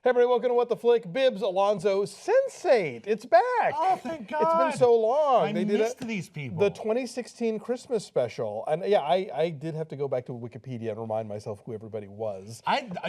Hey everybody, welcome to What the Flick. Bibbs, Alonso, Sense8. It's back. Oh, thank God. It's been so long. I missed these people. The 2016 Christmas special. And yeah, I did have to go back to Wikipedia and remind myself who everybody was.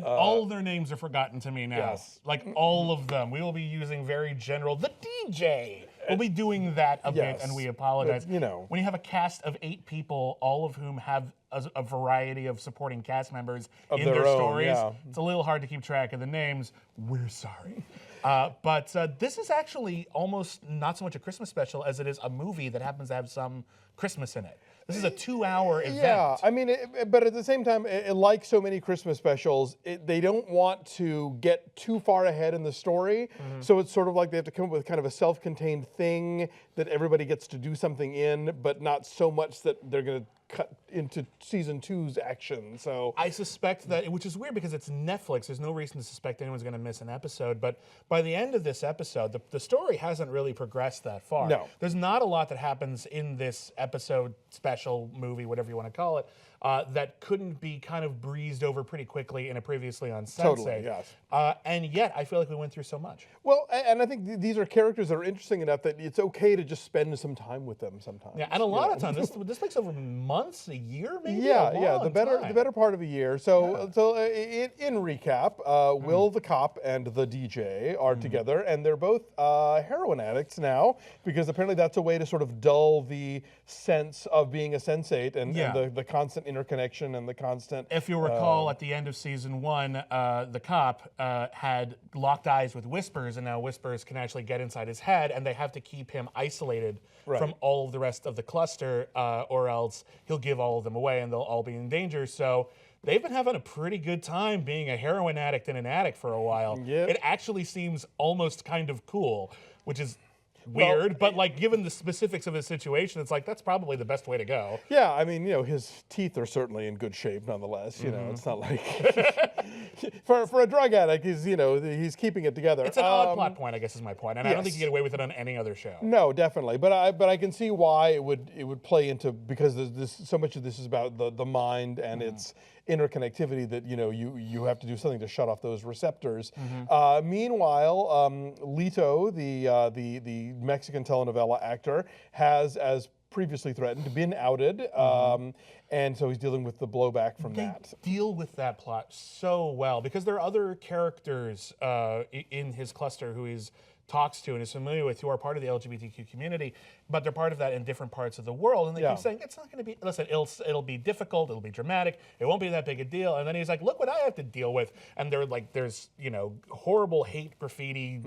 All their names are forgotten to me now. Yes. Like all of them. We will be using very general, the DJ. We'll be doing that a bit, and we apologize. But, you know. When you have a cast of 8 people, all of whom have a variety of supporting cast members in their stories, it's a little hard to keep track of the names. We're sorry. But this is actually almost not so much a Christmas special as it is a movie that happens to have some Christmas in it. This is a 2-hour event. Yeah, I mean, but at the same time, like so many Christmas specials, they don't want to get too far ahead in the story. So it's sort of like they have to come up with kind of a self-contained thing that everybody gets to do something in, but not so much that they're going to cut into season 2's action. So I suspect that, which is weird because it's Netflix, there's no reason to suspect anyone's going to miss an episode, but by the end of this episode, the story hasn't really progressed that far. No. There's not a lot that happens in this episode, special, movie, whatever you want to call it, that couldn't be kind of breezed over pretty quickly in a previously on Sense8. Totally, yes. And yet, I feel like we went through so much. Well, and I think these are characters that are interesting enough that it's okay to just spend some time with them sometimes. Yeah, and a lot of times, this takes over months, a year, maybe. Yeah, the better part of a year. So, in recap, Will the cop and the DJ are together, and they're both heroin addicts now because apparently that's a way to sort of dull the sense of being a Sense8 and the constant interconnection and the constant. If you recall, at the end of season 1, the cop had locked eyes with Whispers, and now Whispers can actually get inside his head, and they have to keep him isolated from all of the rest of the cluster, or else he'll give all of them away and they'll all be in danger. So they've been having a pretty good time being a heroin addict and an addict for a while. Yep. It actually seems almost kind of cool, which is weird, but like given the specifics of his situation, it's like that's probably the best way to go. Yeah, I mean, his teeth are certainly in good shape nonetheless. It's not like for a drug addict, he's keeping it together. It's an odd plot point, I guess is my point, and I don't think you Yes. get away with it on any other show. No, definitely, but I can see why it would play into, because so much of this is about the mind and its interconnectivity that you have to do something to shut off those receptors. Meanwhile, Lito, the Mexican telenovela actor, has, as previously threatened, been outed, and so he's dealing with the blowback from that. Deal with that plot so well because there are other characters in his cluster who he's talks to and is familiar with who are part of the LGBTQ community, but they're part of that in different parts of the world. And they keep saying, it's not going to be, listen, it'll be difficult, it'll be dramatic, it won't be that big a deal. And then he's like, look what I have to deal with. And they're like, there's, horrible hate graffiti,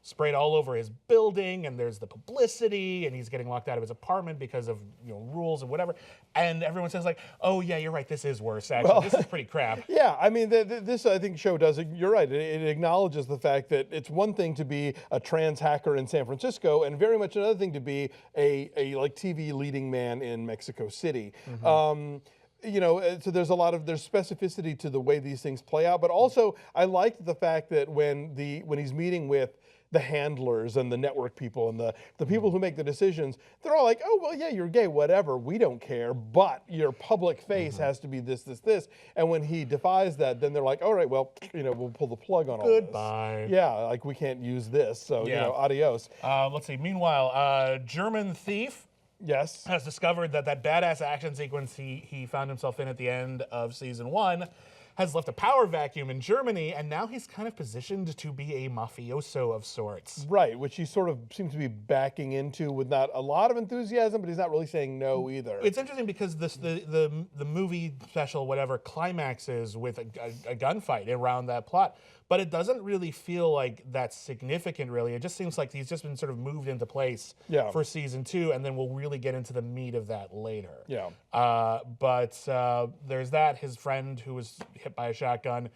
sprayed all over his building, and there's the publicity, and he's getting locked out of his apartment because of rules and whatever. And everyone says like, oh yeah, you're right, this is worse, actually. This is pretty crap. Yeah, I mean, this, I think, show does it. You're right. It acknowledges the fact that it's one thing to be a trans hacker in San Francisco, and very much another thing to be a like TV leading man in Mexico City. So there's specificity to the way these things play out, but also I liked the fact that when he's meeting with the handlers and the network people and the people who make the decisions, they're all like, oh, well, yeah, you're gay, whatever, we don't care, but your public face has to be this, this, this. And when he defies that, then they're like, all right, well, we'll pull the plug on all this. Goodbye. Yeah, like we can't use this, so, adios. Let's see, meanwhile, German thief Yes. has discovered that badass action sequence he found himself in at the end of season 1 has left a power vacuum in Germany, and now he's kind of positioned to be a mafioso of sorts. Right, which he sort of seems to be backing into with not a lot of enthusiasm, but he's not really saying no either. It's interesting because the movie special, whatever, climaxes with a gunfight around that plot, but it doesn't really feel like that's significant, really. It just seems like he's just been sort of moved into place for season 2, and then we'll really get into the meat of that later. Yeah. But there's that. His friend who was hit by a shotgun,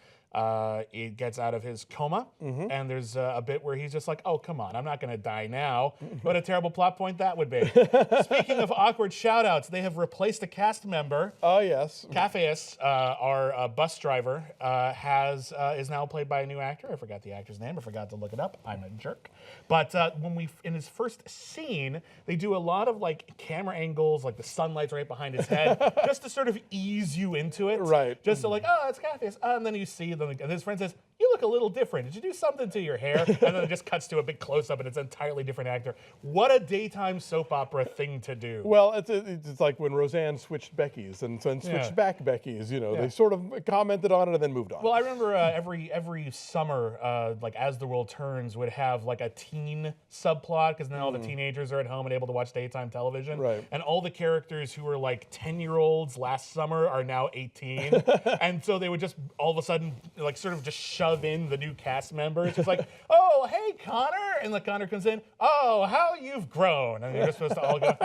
he gets out of his coma, and there's a bit where he's just like, oh, come on, I'm not going to die now. What a terrible plot point that would be. Speaking of awkward shout-outs, they have replaced a cast member. Oh, yes. Cafeus, our bus driver, is now played by a new actor. I forgot the actor's name. I forgot to look it up. I'm a jerk. But in his first scene, they do a lot of like camera angles, like the sunlight's right behind his head, just to sort of ease you into it. Right. Just so like, oh, it's Cafeus. And then you see them, and his friend says, you look a little different. Did you do something to your hair? And then it just cuts to a big close-up, and it's an entirely different actor. What a daytime soap opera thing to do. Well, it's like when Roseanne switched Becky's and then switched back Becky's. You know, they sort of commented on it and then moved on. Well, I remember every summer, like As the World Turns would have like a teen subplot, because then all the teenagers are at home and able to watch daytime television. Right. And all the characters who were like 10-year-olds last summer are now 18. And so they would just all of a sudden like sort of just shove in the new cast members. It's like, oh, hey, Connor. And like Connor comes in, oh, how you've grown. And you're supposed to all go,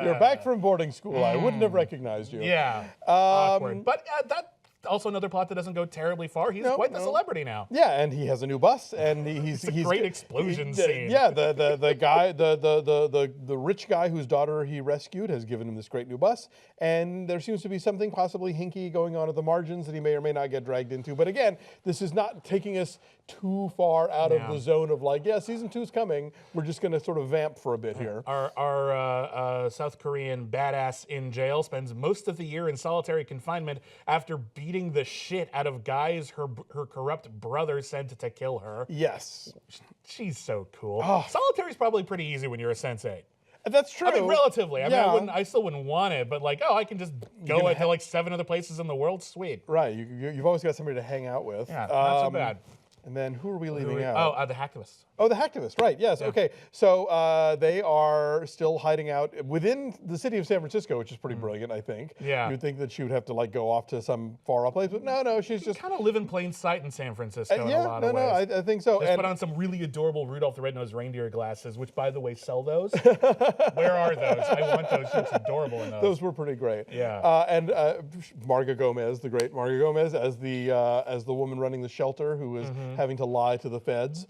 You're back from boarding school. I wouldn't have recognized you. yeah, awkward. But that also another plot that doesn't go terribly far. He's quite the celebrity now. Yeah, and he has a new bus, and he's a great explosion scene. Yeah, the guy, the rich guy whose daughter he rescued has given him this great new bus, and there seems to be something possibly hinky going on at the margins that he may or may not get dragged into. But again, this is not taking us too far out of the zone of like, yeah, season 2's coming. We're just going to sort of vamp for a bit here. Our South Korean badass in jail spends most of the year in solitary confinement after beating the shit out of guys her corrupt brother sent to kill her. Yes. She's so cool. Solitary's probably pretty easy when you're a Sense8. That's true. I mean, relatively. I mean, I still wouldn't want it, but like, I can just go to like 7 other places in the world. Sweet. Right. You've always got somebody to hang out with. Yeah, not so bad. And then who are we leaving out? Oh, the hacktivists. Oh, the hacktivists, right, yes, okay. So they are still hiding out within the city of San Francisco, which is pretty brilliant, I think. Yeah. You'd think that she would have to like go off to some far off place, but no, she's just... kind of live in plain sight in San Francisco in a lot of ways. I think so. Just put on some really adorable Rudolph the Red-Nosed Reindeer glasses, which, by the way, sell those. Where are those? I want those. She looks adorable in those. Those were pretty great. Yeah. And Marga Gomez, the great Marga Gomez, as the woman running the shelter who is having to lie to the feds.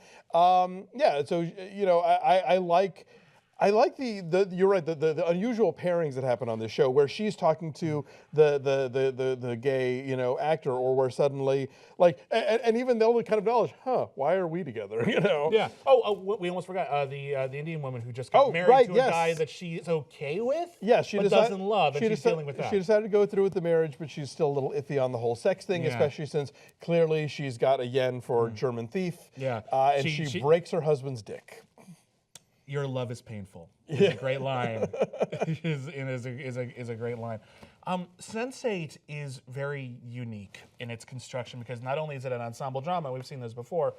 Yeah, so you know, I like the you're right, the unusual pairings that happen on this show where she's talking to the gay, you know, actor, or where suddenly like and even they'll kind of acknowledge, why are we together? You know? Yeah. Oh, we almost forgot the Indian woman who just got married to a guy that she's okay with. Yeah, but doesn't love, and she's dealing with that. She decided to go through with the marriage, but she's still a little iffy on the whole sex thing, especially since clearly she's got a yen for German thief. Yeah. And she breaks her husband's dick. Your love is painful. It's a great line. is a great line. Sense8 is very unique in its construction because not only is it an ensemble drama, we've seen this before,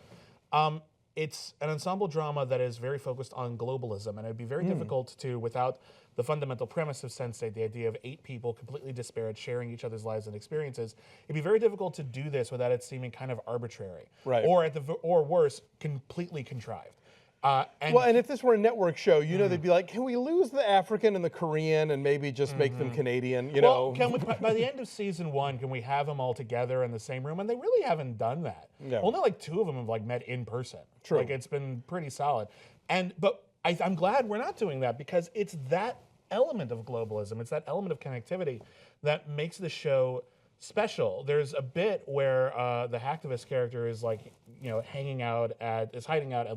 it's an ensemble drama that is very focused on globalism, and it'd be very difficult to, without the fundamental premise of Sense8, the idea of 8 people completely disparate, sharing each other's lives and experiences, it'd be very difficult to do this without it seeming kind of arbitrary, right? Or worse, completely contrived. And if this were a network show, you know, they'd be like, can we lose the African and the Korean and maybe just make them Canadian, you know? Can we, by the end of season 1, can we have them all together in the same room? And they really haven't done that. No. Only like 2 of them have like met in person. True. Like it's been pretty solid. But I'm glad we're not doing that because it's that element of globalism, it's that element of connectivity that makes the show special. There's a bit where the hacktivist character is like, you know, hiding out at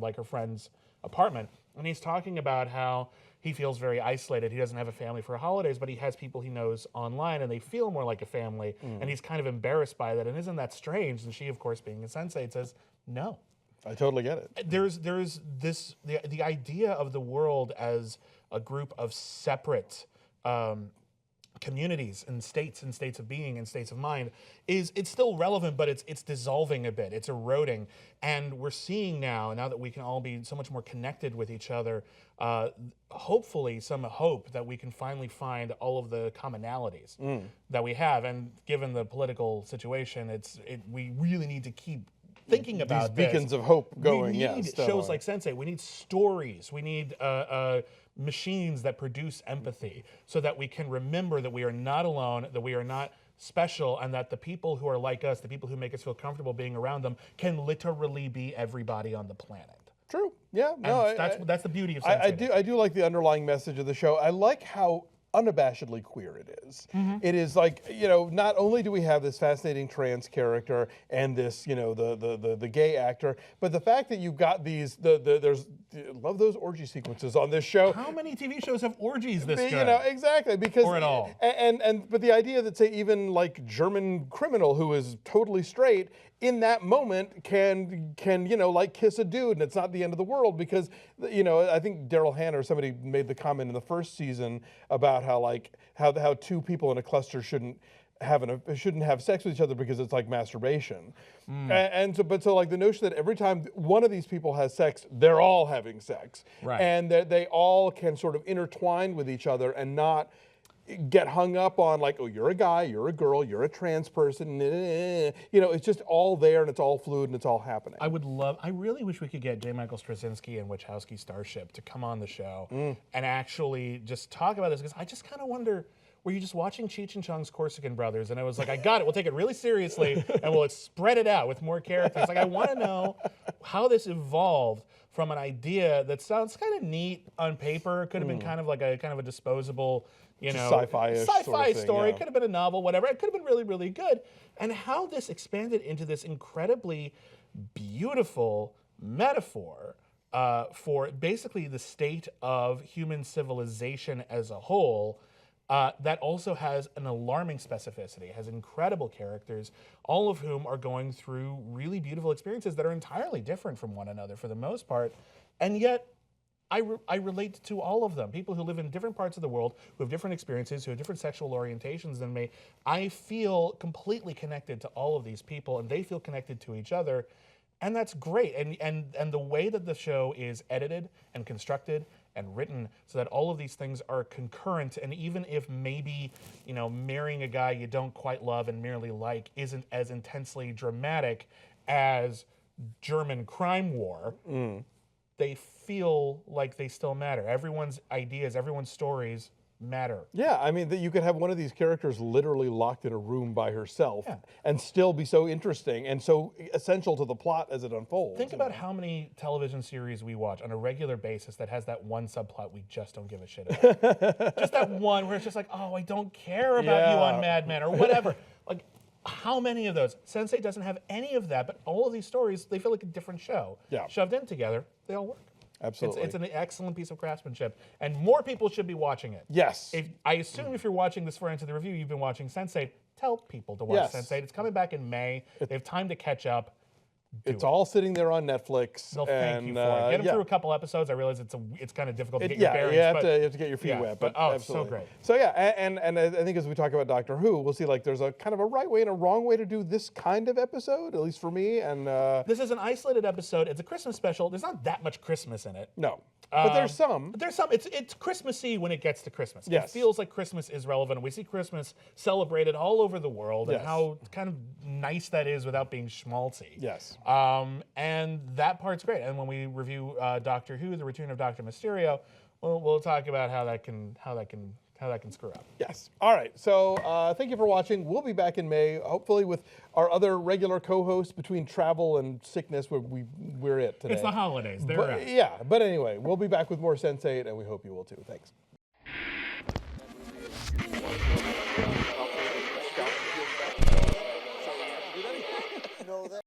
like her friend's apartment, and he's talking about how he feels very isolated. He doesn't have a family for holidays, but he has people he knows online, and they feel more like a family, and he's kind of embarrassed by that. And isn't that strange? And she, of course, being a Sense8, says, no. I totally get it. There's this the idea of the world as a group of separate communities and states of being and states of mind it's still relevant, but it's dissolving a bit, it's eroding, and we're seeing now that we can all be so much more connected with each other, hopefully some hope that we can finally find all of the commonalities that we have. And given the political situation, we really need to keep thinking about these beacons of hope going. We need shows like Sense8. We need stories. We need machines that produce empathy so that we can remember that we are not alone, that we are not special, and that the people who are like us, the people who make us feel comfortable being around them, can literally be everybody on the planet. True. Yeah. No. That's the beauty of Sense8. I do like the underlying message of the show. I like how unabashedly queer it is. It is like, you know, not only do we have this fascinating trans character and this, you know, the gay actor, but the fact that you've got there's love those orgy sequences on this show. How many TV shows have orgies this good? You know, exactly, because Or at all. But the idea that, say, even like German criminal who is totally straight in that moment can you know, like kiss a dude and it's not the end of the world, because, you know, I think Daryl Hannah or somebody made the comment in the first season about how two people in a cluster shouldn't have sex with each other because it's like masturbation. So like the notion that every time one of these people has sex, they're all having sex. Right. And that they all can sort of intertwine with each other and not get hung up on like, oh, you're a guy, you're a girl, you're a trans person. You know, it's just all there and it's all fluid and it's all happening. I really wish we could get J. Michael Straczynski and Wachowski Starship to come on the show and actually just talk about this, because I just kind of wonder, were you just watching Cheech and Chong's Corsican Brothers? And I was like, I got it. We'll take it really seriously and we'll spread it out with more characters. Like, I want to know how this evolved from an idea that sounds kind of neat on paper. It could have been kind of a disposable, you know, sci-fi-ish sci-fi sort of thing, story. yeah. It could have been a novel, whatever. It could have been really, really good. And how this expanded into this incredibly beautiful metaphor for basically the state of human civilization as a whole. That also has an alarming specificity. It has incredible characters, all of whom are going through really beautiful experiences that are entirely different from one another for the most part. And yet, I relate to all of them. People who live in different parts of the world, who have different experiences, who have different sexual orientations than me. I feel completely connected to all of these people, and they feel connected to each other. And that's great. And the way that the show is edited and constructed and written so that all of these things are concurrent, and even if maybe, you know, marrying a guy you don't quite love and merely like isn't as intensely dramatic as German crime war, they feel like they still matter. Everyone's ideas, everyone's stories matter. Yeah, I mean, that you could have one of these characters literally locked in a room by herself and still be so interesting and so essential to the plot as it unfolds. Think about how many television series we watch on a regular basis that has that one subplot we just don't give a shit about. Just that one where it's just like, oh, I don't care about you on Mad Men or whatever. Like, how many of those? Sense8 doesn't have any of that, but all of these stories, they feel like a different show. Yeah. Shoved in together, they all work. Absolutely. It's an excellent piece of craftsmanship, and more people should be watching it. Yes. I assume if you're watching this far into the review, you've been watching Sense8. Tell people to watch Sense8. It's coming back in May. They have time to catch up. It's all sitting there on Netflix. They'll thank you for it. Get them through a couple episodes. I realize it's kind of difficult to get your bearings. You have to get your feet wet. But it's so great. So yeah, and I think as we talk about Doctor Who, we'll see like there's a kind of a right way and a wrong way to do this kind of episode, at least for me. And this is an isolated episode. It's a Christmas special. There's not that much Christmas in it. No. But there's some. There's some. It's Christmassy when it gets to Christmas. Yes. It feels like Christmas is relevant. We see Christmas celebrated all over the world and how kind of nice that is without being schmaltzy. Yes. And that part's great. And when we review Doctor Who: The Return of Dr. Mysterio, we'll talk about how that can screw up. Yes. All right. So thank you for watching. We'll be back in May, hopefully with our other regular co-hosts between travel and sickness. We're it today. It's the holidays. They're But, out. yeah. But anyway, we'll be back with more Sense8, and we hope you will too. Thanks.